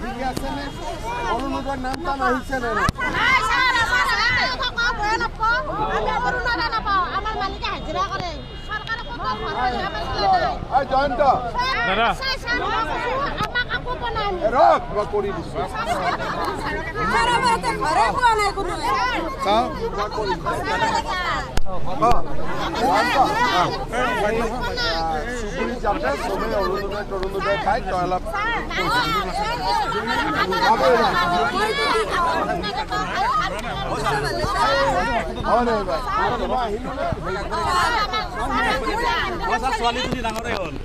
ঠিকে আছে নে অৰুণোদয়ৰ নাম টান আহিছে নে নাই স্যাৰ আমাৰ হাতে থাকা বয় নাপাও আমি অৰুণোদয় নাপাও আমার মালিকে হাজিরা করে সরকারে কত ঘর করে আমার ছেলে নাই এই জয়ন্ত দাদা স্যার আমাক আকো বনাই রক বা কৰি দিছো স্যাৰ আমাৰ তো ঘৰে পোৱা নাই কোনো চাও বা কৰি সুগুৰি যাতে সবে অৰুণোদয় খাই তই অলপ ছোৱালীজনী ডাঙৰে হ'ল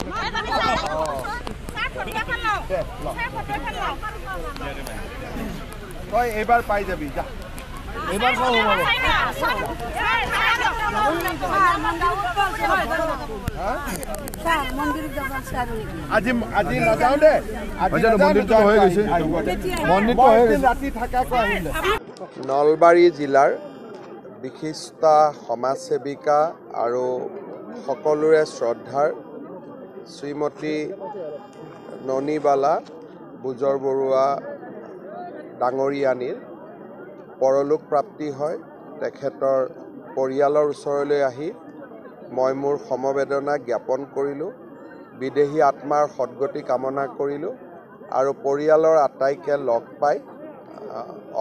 তই এইবাৰ পাই যাবি যা এইবাৰ কম হ'ব আজি আজি নাযাওঁ দে মন্দিৰটো হৈ গৈছে মন্দিৰটো ৰাতি থাকাকৈ আহিলে নলবাৰী জিলাৰ বিশিষ্ট সমাজসেৱিকা আৰু সকলোৰে শ্ৰদ্ধাৰ শ্ৰীমতী ননীবালা বুজৰ বৰুৱা ডাঙৰীয়ানীৰ পৰলোক প্ৰাপ্তি হয় তেখেতৰ পৰিয়ালৰ ওচৰলৈ আহি মই মোৰ সমবেদনা জ্ঞাপন কৰিলোঁ বিদেহী আত্মাৰ সদ্গতি কামনা কৰিলোঁ আৰু পৰিয়ালৰ আটাইকে লগ পাই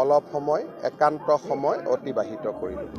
অলপ সময় একান্ত সময় অতিবাহিত কৰিলোঁ।